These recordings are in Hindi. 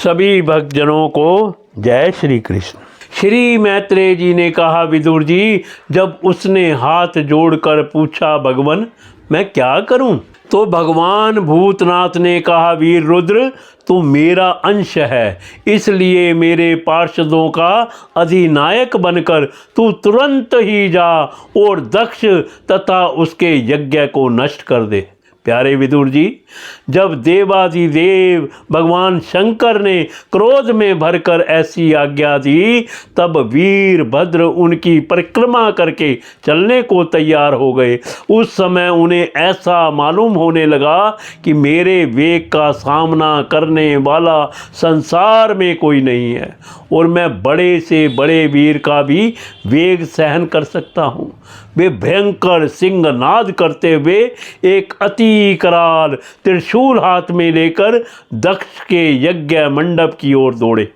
सभी भक्तजनों को जय श्री कृष्ण। श्री मैत्रेय जी ने कहा, विदुर जी, जब उसने हाथ जोड़कर पूछा, भगवन मैं क्या करूं? तो भगवान भूतनाथ ने कहा, वीर रुद्र, तू मेरा अंश है, इसलिए मेरे पार्षदों का अधिनायक बनकर तू तुरंत ही जा और दक्ष तथा उसके यज्ञ को नष्ट कर दे। प्यारे विदुर जी, जब देवाधिदेव भगवान शंकर ने क्रोध में भरकर ऐसी आज्ञा दी, तब वीरभद्र उनकी परिक्रमा करके चलने को तैयार हो गए। उस समय उन्हें ऐसा मालूम होने लगा कि मेरे वेग का सामना करने वाला संसार में कोई नहीं है और मैं बड़े से बड़े वीर का भी वेग सहन कर सकता हूँ। वे भयंकर सिंहनाद करते हुए एक अति कराल त्रिशूल हाथ में लेकर दक्ष के यज्ञ मंडप की ओर दौड़े।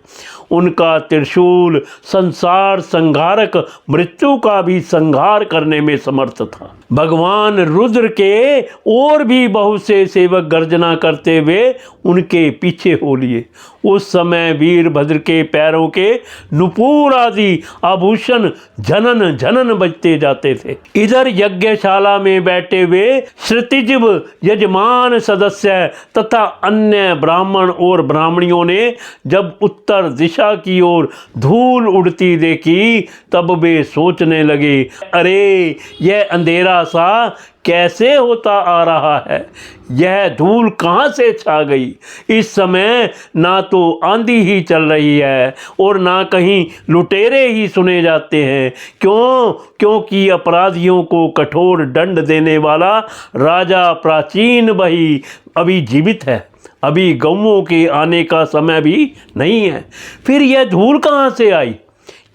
उनका त्रिशूल संसार संहारक मृत्यु का भी संहार करने में समर्थ था। भगवान रुद्र के और भी बहुत से सेवक गर्जना करते हुए उनके पीछे हो लिए। उस समय वीरभद्र के पैरों के नुपुर आदि आभूषण झनन झनन बजते जाते थे। इधर यज्ञशाला में बैठे हुए श्रुतिजिव यजमान सदस्य तथा अन्य ब्राह्मण और ब्राह्मणियों ने जब उत्तर दिशा की ओर धूल उड़ती देखी, तब वे सोचने लगे, अरे यह अंधेरा सा कैसे होता आ रहा है, यह धूल कहाँ से छा गई। इस समय ना तो आंधी ही चल रही है और ना कहीं लुटेरे ही सुने जाते हैं। क्योंकि अपराधियों को कठोर दंड देने वाला राजा प्राचीन वही अभी जीवित है। अभी गौओं के आने का समय भी नहीं है। फिर यह धूल कहाँ से आई?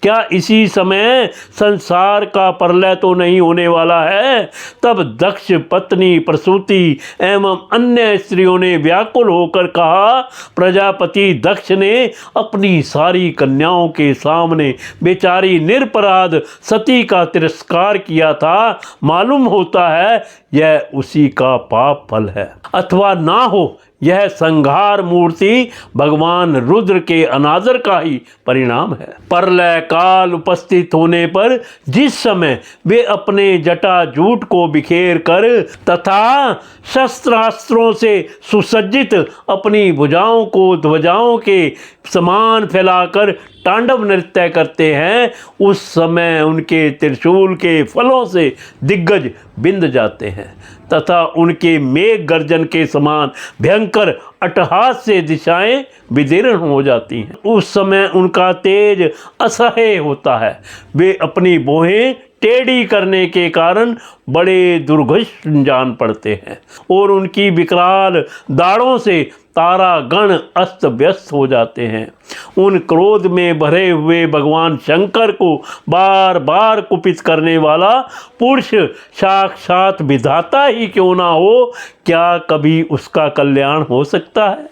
क्या इसी समय संसार का प्रलय तो नहीं होने वाला है? तब दक्ष पत्नी प्रसूति एवं अन्य स्त्रियों ने व्याकुल होकर कहा, प्रजापति दक्ष ने अपनी सारी कन्याओं के सामने बेचारी निरपराध सती का तिरस्कार किया था। मालूम होता है यह उसी का पाप फल है, अथवा ना हो यह संहार मूर्ति भगवान रुद्र के अनादर का ही परिणाम है। प्रलय काल उपस्थित होने पर जिस समय वे अपने जटाजूट को बिखेर कर तथा शस्त्रास्त्रों से सुसज्जित अपनी भुजाओं को ध्वजाओं के समान फैलाकर तांडव नृत्य करते हैं, उस समय उनके त्रिशूल के फलों से दिग्गज बिंद जाते हैं तथा उनके मेघ गर्जन के समान भयंकर अट्टहास से दिशाएं विदीर्ण हो जाती हैं। उस समय उनका तेज असह्य होता है। वे अपनी भौहें टेढ़ी करने के कारण बड़े दुर्घष जान पड़ते हैं और उनकी विकराल दाढ़ों से तारागण अस्त व्यस्त हो जाते हैं। उन क्रोध में भरे हुए भगवान शंकर को बार बार कुपित करने वाला पुरुष साक्षात विधाता ही क्यों ना हो, क्या कभी उसका कल्याण हो सकता है?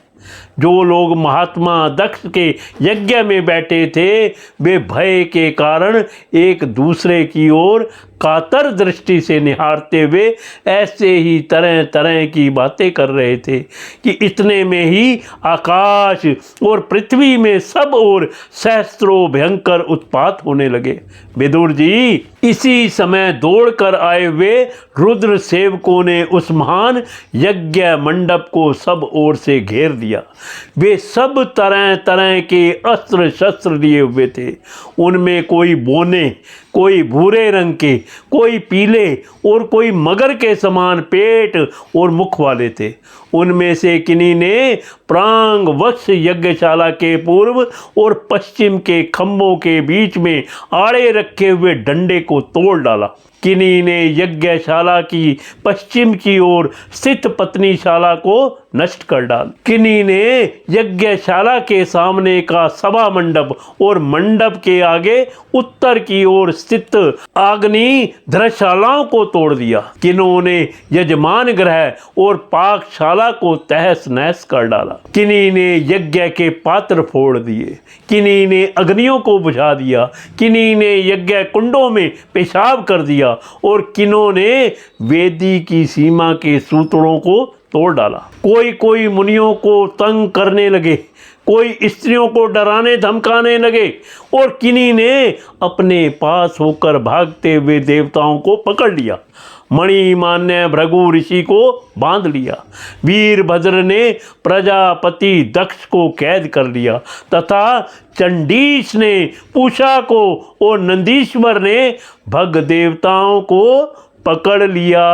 जो लोग महात्मा दक्ष के यज्ञ में बैठे थे, वे भय के कारण एक दूसरे की ओर कातर दृष्टि से निहारते हुए ऐसे ही तरह तरह की बातें कर रहे थे कि इतने में ही आकाश और पृथ्वी में सब ओर सहस्त्रों भयंकर उत्पात होने लगे। विदुर जी, इसी समय दौड़कर आए हुए रुद्र सेवकों ने उस महान यज्ञ मंडप को सब ओर से घेर दिया। वे सब तरह तरह के अस्त्र शस्त्र लिए हुए थे। उनमें कोई बोने, कोई भूरे रंग के, कोई पीले और कोई मगर के समान पेट और मुख वाले थे। उनमें से किन्हीं ने प्रांग वत्स यज्ञशाला के पूर्व और पश्चिम के खंभों के बीच में आड़े रखे हुए डंडे को तोड़ डाला। किन्हीं ने यज्ञशाला की पश्चिम की ओर स्थित पत्नीशाला को नष्ट कर डाल। किन्हीं ने यज्ञशाला के सामने का सभा मंडप और मंडप के आगे उत्तर की ओर स्थित आग्नि धर्मशालाओं को तोड़ दिया। किन्हों ने यजमान गृह और पाकशाला को तहस नहस कर डाला। किन्हीं ने यज्ञ के पात्र फोड़ दिए, किन्हीं ने अग्नियों को बुझा दिया, किन्हीं ने यज्ञ कुंडों में पेशाब कर दिया और किन्हों ने वेदी की सीमा के सूत्रों को तोड़ डाला। कोई कोई मुनियों को तंग करने लगे। कोई स्त्रियों को डराने धमकाने लगे और किन्हीं ने अपने पास होकर भागते हुए देवताओं को पकड़ लिया। मणिमान्य भृगु ऋषि को बांध लिया। वीरभद्र ने प्रजापति दक्ष को कैद कर लिया तथा चंडीश ने पूषा को और नंदीश्वर ने भग देवताओं को पकड़ लिया।